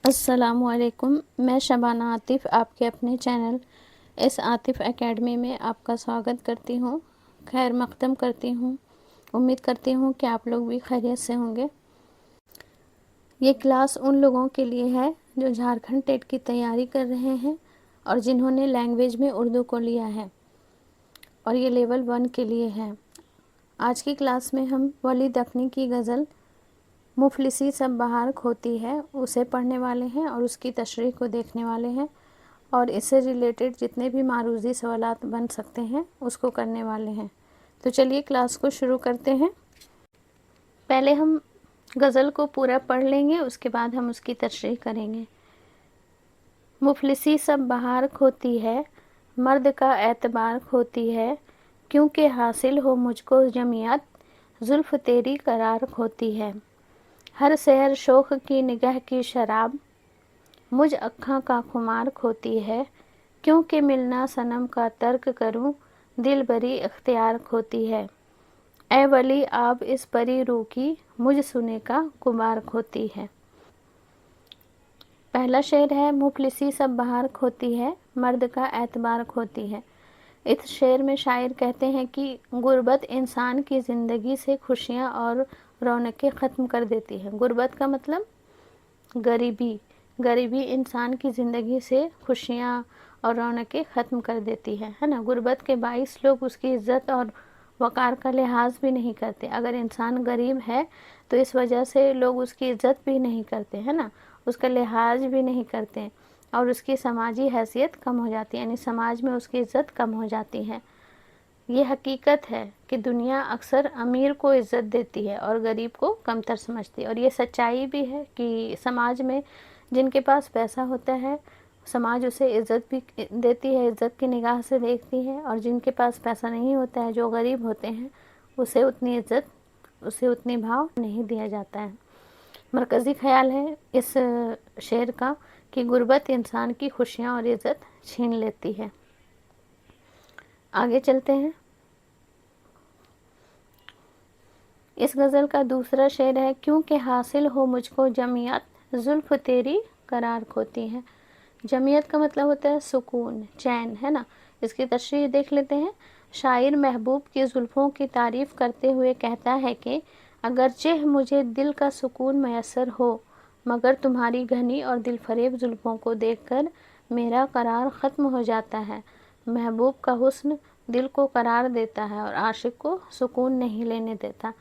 السلام علیکم، میں شبانہ عاطف آپ کے اپنے چینل اس عاطف اکیڈمی میں آپ کا سواگت کرتی ہوں، خیر مقدم کرتی ہوں۔ امید کرتی ہوں کہ آپ لوگ بھی خیریت سے ہوں گے۔ یہ کلاس ان لوگوں کے لیے ہے جو جھارکھنڈ ٹیٹ کی تیاری کر رہے ہیں اور جنہوں نے لینگویج میں اردو کو لیا ہے، اور یہ لیول 1 کے لیے ہے۔ آج کی کلاس میں ہم ولی دکنی کی غزل مفلسی سب بہار کھوتی ہے اسے پڑھنے والے ہیں اور اس کی تشریح کو دیکھنے والے ہیں، اور اس سے ریلیٹڈ جتنے بھی معروضی سوالات بن سکتے ہیں اس کو کرنے والے ہیں۔ تو چلیے کلاس کو شروع کرتے ہیں۔ پہلے ہم غزل کو پورا پڑھ لیں گے، اس کے بعد ہم اس کی تشریح کریں گے۔ مفلسی سب بہار کھوتی ہے، مرد کا اعتبار کھوتی ہے، کیونکہ حاصل ہو مجھ کو جمعیت، زلف تیری قرار کھوتی ہے۔ ہر سحر شوق کی نگہ کی شراب، مجھ اکھاں کا خمار کھوتی ہے، کیونکہ ملنا صنم کا ترک کروں، دل بری اختیار کھوتی ہے۔ اے ولی آب اس پری روح کی، مجھ سنے کا غبار کھوتی ہے۔ پہلا شعر ہے مفلسی سب بہار کھوتی ہے، مرد کا اعتبار کھوتی ہے۔ اس شعر میں شاعر کہتے ہیں کہ غربت انسان کی زندگی سے خوشیاں اور رونقیں ختم کر دیتی ہے۔ غربت کا مطلب غریبی انسان کی زندگی سے خوشیاں اور رونقیں ختم کر دیتی ہے نا۔ غربت کے باعث لوگ اس کی عزت اور وقار کا لحاظ بھی نہیں کرتے۔ اگر انسان غریب ہے تو اس وجہ سے لوگ اس کی عزت بھی نہیں کرتے ہے نا، اس کا لحاظ بھی نہیں کرتے، اور اس کی سماجی حیثیت کم ہو جاتی ہے، یعنی سماج میں اس کی عزت کم ہو جاتی ہے۔ یہ حقیقت ہے کہ دنیا اکثر امیر کو عزت دیتی ہے اور غریب کو کمتر سمجھتی ہے، اور یہ سچائی بھی ہے کہ سماج میں جن کے پاس پیسہ ہوتا ہے سماج اسے عزت بھی دیتی ہے، عزت کی نگاہ سے دیکھتی ہے، اور جن کے پاس پیسہ نہیں ہوتا ہے، جو غریب ہوتے ہیں، اسے اتنی عزت، اسے اتنی بھاؤ نہیں دیا جاتا ہے۔ مرکزی خیال ہے اس شعر کا کہ غربت انسان کی خوشیاں اور عزت چھین لیتی ہے۔ آگے چلتے ہیں۔ اس غزل کا دوسرا شعر ہے کیونکہ حاصل ہو مجھ کو جمعیت، زلف تیری قرار کھوتی ہے۔ جمعیت کا مطلب ہوتا ہے سکون، چین ہے نا۔ اس کی تشریح دیکھ لیتے ہیں۔ شاعر محبوب کی زلفوں کی تعریف کرتے ہوئے کہتا ہے کہ اگرچہ مجھے دل کا سکون میسر ہو، مگر تمہاری گھنی اور دل فریب زلفوں کو دیکھ کر میرا قرار ختم ہو جاتا ہے۔ محبوب کا حسن دل کو قرار دیتا ہے اور عاشق کو سکون نہیں لینے دیتا۔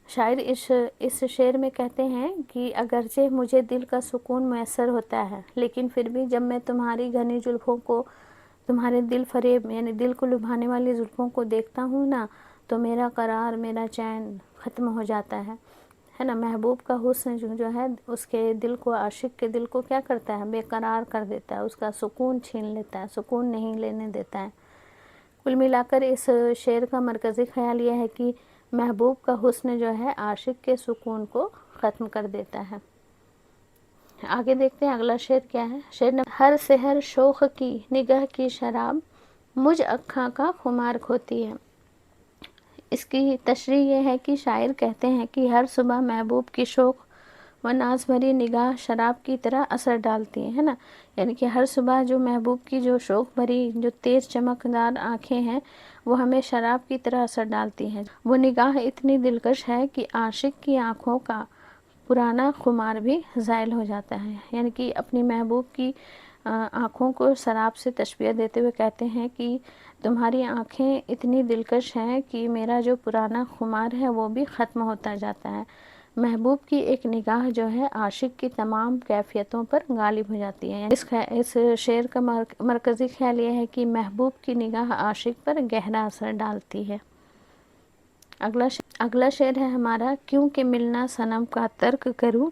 شاعر اس شعر میں کہتے ہیں کہ اگرچہ مجھے دل کا سکون میسر ہوتا ہے، لیکن پھر بھی جب میں تمہاری گھنی زلفوں کو، تمہارے دل فریب یعنی دل کو لبھانے والی زلفوں کو دیکھتا ہوں نا، تو میرا قرار، میرا چین ختم ہو جاتا ہے نا۔ محبوب کا حسن جو ہے اس کے دل کو، عاشق کے دل کو کیا کرتا ہے؟ بے قرار کر دیتا ہے، اس کا سکون چھین لیتا ہے، سکون نہیں لینے دیتا ہے۔ کل ملا کر اس شعر کا مرکزی خیال یہ ہے کہ محبوب کا حسن جو ہے عاشق کے سکون کو ختم کر دیتا ہے۔ آگے دیکھتے ہیں اگلا شعر کیا ہے۔ شعر نمبر ہر سحر شوق کی نگہ کی شراب، مجھ اکھاں کا خمار کھوتی ہے۔ اس کی تشریح یہ ہے کہ شاعر کہتے ہیں کہ ہر صبح محبوب کی شوق و ناز بھری نگاہ شراب کی طرح اثر ڈالتی ہے نا، یعنی کہ ہر صبح جو محبوب کی جو شوق بھری، جو تیز چمکدار آنکھیں ہیں، وہ ہمیں شراب کی طرح اثر ڈالتی ہیں۔ وہ نگاہ اتنی دلکش ہے کہ عاشق کی آنکھوں کا پرانا خمار بھی زائل ہو جاتا ہے، یعنی کہ اپنی محبوب کی آنکھوں کو شراب سے تشبیہ دیتے ہوئے کہتے ہیں کہ تمہاری آنکھیں اتنی دلکش ہیں کہ میرا جو پرانا خمار ہے وہ بھی ختم ہوتا جاتا ہے۔ محبوب کی ایک نگاہ جو ہے عاشق کی تمام کیفیتوں پر غالب ہو جاتی ہے۔ اس شعر کا مرکزی خیال یہ ہے کہ محبوب کی نگاہ عاشق پر گہرا اثر ڈالتی ہے۔ اگلا شعر ہے ہمارا کیونکہ ملنا صنم کا ترک کروں،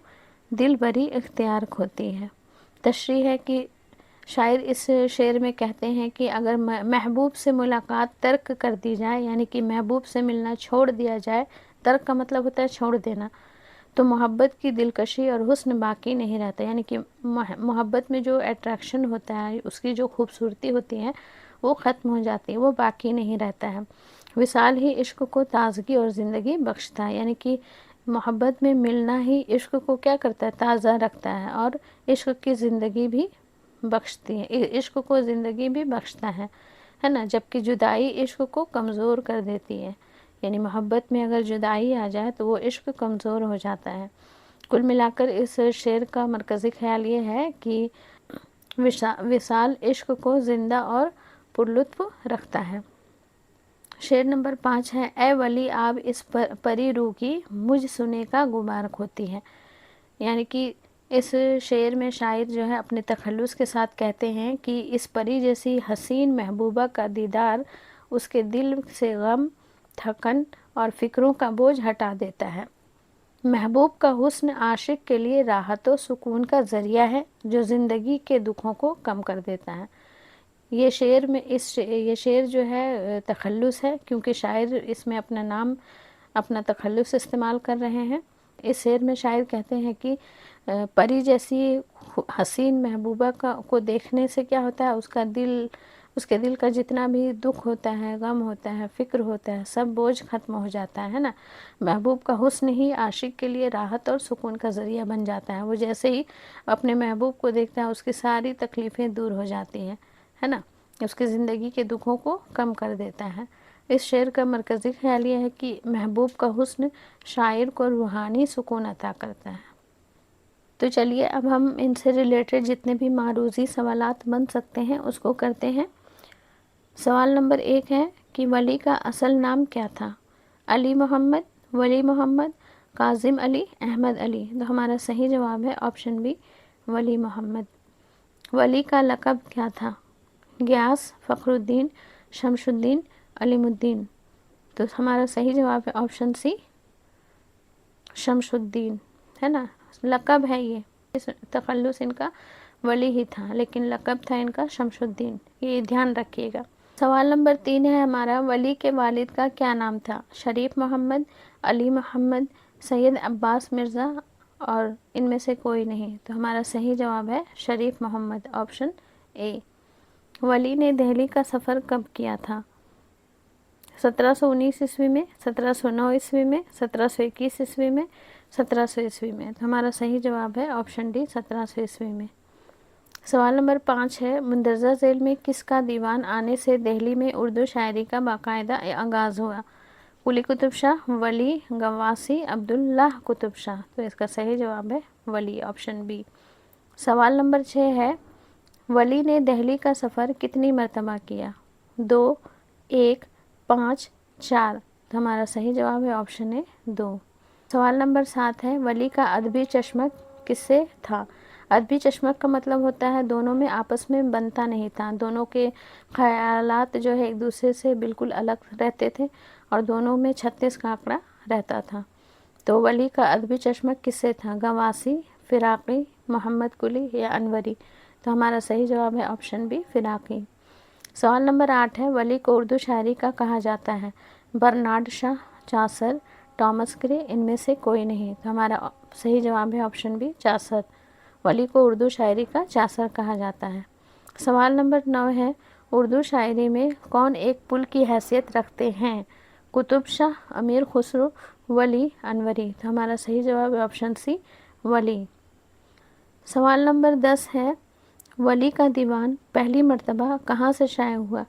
دل بری اختیار کھوتی ہے۔ تشریح ہے کہ شاعر اس شعر میں کہتے ہیں کہ اگر محبوب سے ملاقات ترک کر دی جائے، یعنی کہ محبوب سے ملنا چھوڑ دیا جائے، ترک کا مطلب ہوتا ہے چھوڑ دینا، تو محبت کی دلکشی اور حسن باقی نہیں رہتا، یعنی کہ محبت میں جو اٹریکشن ہوتا ہے، اس کی جو خوبصورتی ہوتی ہے وہ ختم ہو جاتی ہے، وہ باقی نہیں رہتا ہے۔ وصال ہی عشق کو تازگی اور زندگی بخشتا ہے، یعنی کہ محبت میں ملنا ہی عشق کو کیا کرتا ہے؟ تازہ رکھتا ہے اور عشق کی زندگی بھی بخشتی ہے، عشق کو زندگی بھی بخشتا ہے نا، جبکہ جدائی عشق کو کمزور کر دیتی ہے، یعنی محبت میں اگر جدائی آ جائے تو وہ عشق کمزور ہو جاتا ہے۔ کل ملا کر اس شعر کا مرکزی خیال یہ ہے کہ وصال عشق کو زندہ اور پرلطف رکھتا ہے۔ شعر نمبر 5 ہے، اے ولی آب اس پری روح کی مجھ سنے کا غبار کھوتی ہے، یعنی کہ اس شعر میں شاعر جو ہے اپنے تخلص کے ساتھ کہتے ہیں کہ اس پری جیسی حسین محبوبہ کا دیدار اس کے دل سے غم، تھکن اور فکروں کا بوجھ ہٹا دیتا ہے۔ محبوب کا حسن عاشق کے لیے راحت و سکون کا ذریعہ ہے جو زندگی کے دکھوں کو کم کر دیتا ہے۔ یہ شعر جو ہے تخلص ہے، کیونکہ شاعر اس میں اپنا نام، اپنا تخلص استعمال کر رہے ہیں۔ اس شعر میں شاعر کہتے ہیں کہ پری جیسی حسین محبوبہ کو دیکھنے سے کیا ہوتا ہے، اس کے دل کا جتنا بھی دکھ ہوتا ہے، غم ہوتا ہے، فکر ہوتا ہے، سب بوجھ ختم ہو جاتا ہے نا۔ محبوب کا حسن ہی عاشق کے لیے راحت اور سکون کا ذریعہ بن جاتا ہے۔ وہ جیسے ہی اپنے محبوب کو دیکھتا ہے اس کی ساری تکلیفیں دور ہو جاتی ہیں، ہے نا، اس کی زندگی کے دکھوں کو کم کر دیتا ہے۔ اس شعر کا مرکزی خیال یہ ہے کہ محبوب کا حسن شاعر کو روحانی سکون عطا کرتا ہے۔ تو چلیے اب ہم ان سے ریلیٹڈ جتنے بھی معروضی سوالات بن سکتے ہیں اس کو کرتے ہیں۔ سوال نمبر 1 ہے کہ ولی کا اصل نام کیا تھا؟ علی محمد، ولی محمد، کاظم علی، احمد علی۔ تو ہمارا صحیح جواب ہے آپشن بی، ولی محمد۔ ولی کا لقب کیا تھا؟ غیاث، فخر الدین، شمس الدین، علیم الدین۔ تو ہمارا صحیح جواب ہے آپشن سی، شمس الدین، ہے نا، لقب ہے یہ، تخلص ان کا ولی ہی تھا لیکن لقب تھا ان کا شمس الدین، یہ دھیان رکھیے گا۔ سوال نمبر 3 ہے ہمارا، ولی کے والد کا کیا نام تھا؟ شریف محمد، علی محمد، سید عباس مرزا اور ان میں سے کوئی نہیں۔ تو ہمارا صحیح جواب ہے شریف محمد، آپشن اے۔ ولی نے دہلی کا سفر کب کیا تھا؟ 1719 عیسوی میں، 1709 عیسوی میں، 1721 عیسوی میں، 1700 عیسوی میں۔ تو ہمارا صحیح جواب ہے آپشن ڈی، 1700 عیسوی میں۔ سوال نمبر 5 ہے، مندرجہ ذیل میں کس کا دیوان آنے سے دہلی میں اردو شاعری کا باقاعدہ آغاز ہوا؟ قلی قطب شاہ، ولی، غواثی، عبداللہ قطب شاہ۔ تو اس کا صحیح جواب ہے ولی، آپشن بی۔ سوال نمبر 6 ہے، ولی نے دہلی کا سفر کتنی مرتبہ کیا؟ 2، 1، 5، 4۔ تو ہمارا صحیح جواب ہے آپشن اے، 2۔ سوال نمبر 7 ہے، ولی کا ادبی چشمک کس سے تھا؟ ادبی چشمک کا مطلب ہوتا ہے دونوں میں آپس میں بنتا نہیں تھا، دونوں کے خیالات جو ہے ایک دوسرے سے بالکل الگ رہتے تھے اور دونوں میں 36 کا آنکڑا رہتا تھا۔ تو ولی کا ادبی چشمک کس سے تھا؟ غواثی، فراقی، محمد قلی یا انوری۔ تو ہمارا صحیح جواب ہے آپشن بی، فراقی۔ سوال نمبر 8 ہے، ولی کو اردو شاعری کا کہا جاتا ہے؟ برنارڈ شاہ، چاصر، ٹامس گرے، ان میں سے کوئی نہیں۔ تو ہمارا صحیح جواب ہے آپشن بی، چاصر۔ ولی کو اردو شاعری کا چاصر کہا جاتا ہے۔ سوال نمبر 9 ہے، اردو شاعری میں کون ایک پل کی حیثیت رکھتے ہیں؟ قطب شاہ، امیر خسرو، ولی، انوری۔ تو ہمارا صحیح جواب ہے آپشن سی، ولی۔ سوال نمبر 10 ہے، ولی کا دیوان پہلی مرتبہ کہاں سے شائع ہوا؟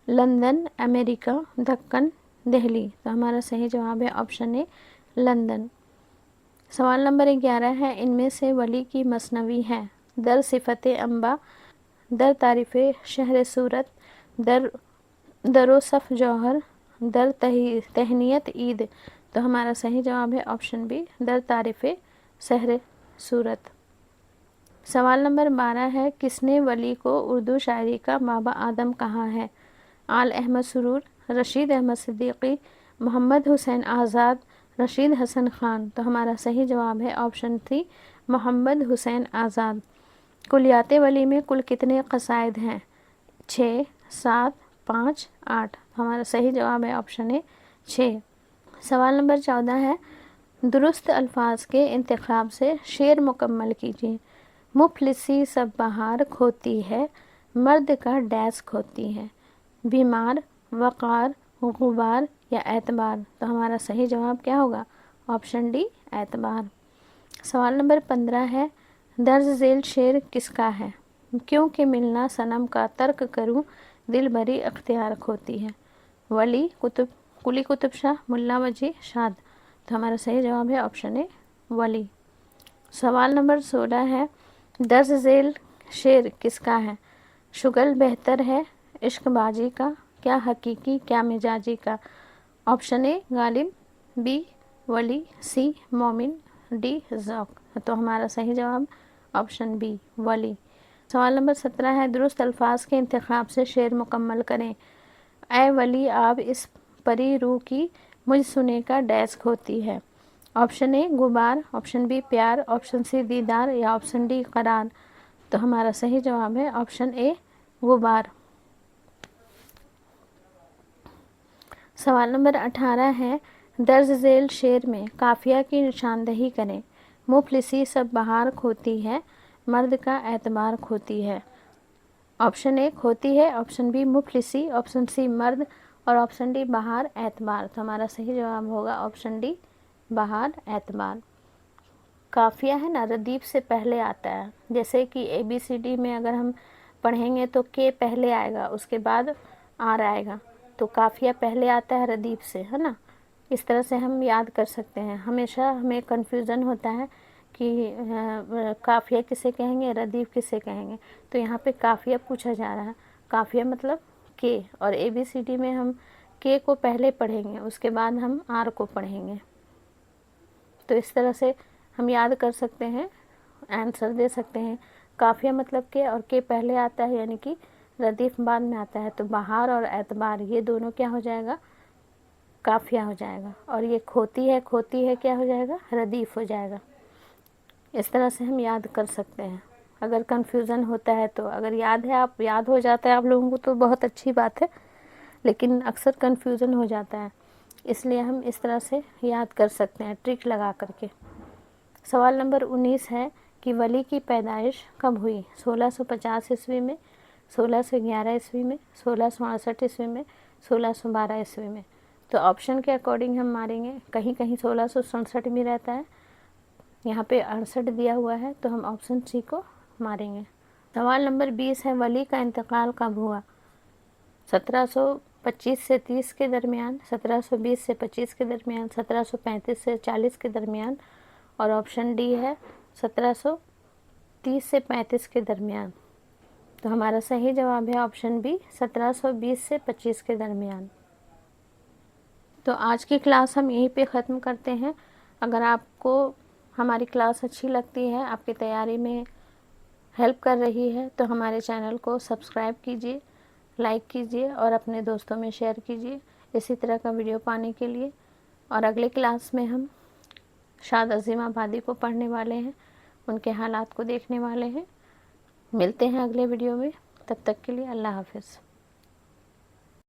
لندن، امریکہ، دکن، دہلی۔ تو ہمارا صحیح جواب ہے آپشن اے، لندن۔ سوال نمبر 11 ہے، ان میں سے ولی کی مثنوی ہے؟ در صفت انبا، در تعریف شہر صورت، در و صف جوہر، در تہنیت عید۔ تو ہمارا صحیح جواب ہے آپشن بی، در تعریف شہر صورت۔ سوال نمبر 12 ہے، کس نے ولی کو اردو شاعری کا بابا آدم کہا ہے؟ آل احمد سرور، رشید احمد صدیقی، محمد حسین آزاد، رشید حسن خان۔ تو ہمارا صحیح جواب ہے آپشن سی، محمد حسین آزاد۔ کلیات ولی میں کل کتنے قصائد ہیں؟ 6، 7، 5، 8۔ ہمارا صحیح جواب ہے آپشن اے، 6۔ سوال نمبر 14 ہے، درست الفاظ کے انتخاب سے شعر مکمل کیجیے۔ مفلسی سب بہار کھوتی ہے، مرد کا ڈیس کھوتی ہے، بیمار، وقار، غبار یا اعتبار۔ تو ہمارا صحیح جواب کیا ہوگا؟ آپشن ڈی اعتبار۔ سوال نمبر 15 ہے، درج ذیل شعر کس کا ہے؟ کیوں کہ ملنا صنم کا ترک کروں دل بری اختیار کھوتی ہے۔ ولی قلی قطب شاہ، ملا وجی، شاد۔ تو ہمارا صحیح جواب ہے آپشن اے ولی۔ سوال نمبر 16 ہے، درج ذیل شعر کس کا ہے؟ شگل بہتر ہے عشق بازی کا، کیا حقیقی کیا مزاجی کا۔ آپشن اے غالب، بی ولی، سی مومن، ڈی ذوق۔ تو ہمارا صحیح جواب آپشن بی ولی۔ سوال نمبر 17 ہے، درست الفاظ کے انتخاب سے شعر مکمل کریں۔ اے ولی آب اس پری روح کی مجھ سنے کا ڈیسک ہوتی ہے۔ آپشن اے غبار، آپشن بی پیار، آپشن سی دیدار یا آپشن ڈی قرار۔ تو ہمارا صحیح جواب ہے آپشن اے غبار۔ سوال نمبر 18 ہے، درج ذیل شعر میں قافیہ کی نشاندہی کریں۔ مفلسی سب بہار کھوتی ہے، مرد کا اعتبار کھوتی ہے۔ آپشن اے کھوتی ہے، آپشن بی مفلسی، آپشن سی مرد اور آپشن ڈی بہار اعتبار۔ تو ہمارا صحیح جواب ہوگا آپشن ڈی بہار اعتبار۔ قافیہ ہے نا ردیف سے پہلے آتا ہے، جیسے کہ اے بی سی ڈی میں اگر ہم پڑھیں گے تو کے پہلے آئے گا، اس کے بعد آر آئے گا، تو قافیہ پہلے آتا ہے ردیف سے، ہے نا۔ اس طرح سے ہم یاد کر سکتے ہیں۔ ہمیشہ ہمیں کنفیوژن ہوتا ہے کہ قافیہ کسے کہیں گے، ردیف کسے کہیں گے، تو یہاں پہ قافیہ پوچھا جا رہا ہے۔ قافیہ مطلب کے، اور اے بی سی ڈی میں ہم کے کو پہلے پڑھیں گے، اس کے بعد ہم آر کو پڑھیں گے۔ تو اس طرح سے ہم یاد کر سکتے ہیں، آنسر دے سکتے ہیں۔ قافیہ مطلب کہ اور کے پہلے آتا ہے، یعنی کہ ردیف بعد میں آتا ہے، تو بہار اور اعتبار یہ دونوں کیا ہو جائے گا؟ قافیہ ہو جائے گا، اور یہ کھوتی ہے کیا ہو جائے گا؟ ردیف ہو جائے گا۔ اس طرح سے ہم یاد کر سکتے ہیں۔ اگر کنفیوژن ہوتا ہے تو اگر یاد ہے، آپ یاد ہو جاتا ہے آپ لوگوں کو تو بہت اچھی بات ہے، لیکن اکثر کنفیوژن ہو جاتا ہے، اس لیے ہم اس طرح سے یاد کر سکتے ہیں ٹرک لگا کر کے۔ سوال نمبر 19 ہے کہ ولی کی پیدائش کب ہوئی؟ 1650 عیسوی میں، 1611 عیسوی میں، 1668 عیسوی میں، 1612 عیسوی میں۔ تو آپشن کے اکارڈنگ ہم ماریں گے، کہیں کہیں 1667 بھی رہتا ہے، یہاں پہ 68 دیا ہوا ہے، تو ہم آپشن سی کو ماریں گے۔ سوال نمبر 20 ہے، ولی کا انتقال کب ہوا؟ 1725 سے 30 کے درمیان، 1720 سے 25 کے درمیان، 1735 سے 40 کے درمیان، اور آپشن ڈی ہے 1730 سے 35 کے درمیان۔ تو ہمارا صحیح جواب ہے آپشن بی 1720 سے 25 کے درمیان۔ تو آج کی کلاس ہم یہیں پہ ختم کرتے ہیں۔ اگر آپ کو ہماری کلاس اچھی لگتی ہے، آپ کی تیاری میں ہیلپ کر رہی ہے، تو ہمارے چینل کو سبسکرائب کیجیے، لائک کیجیے اور اپنے دوستوں میں شیئر کیجیے اسی طرح کا ویڈیو پانے کے لیے۔ اور اگلے کلاس میں ہم شاد عظیم آبادی کو پڑھنے والے ہیں، ان کے حالات کو دیکھنے والے ہیں۔ ملتے ہیں اگلے ویڈیو میں، تب تک کے لیے اللہ حافظ۔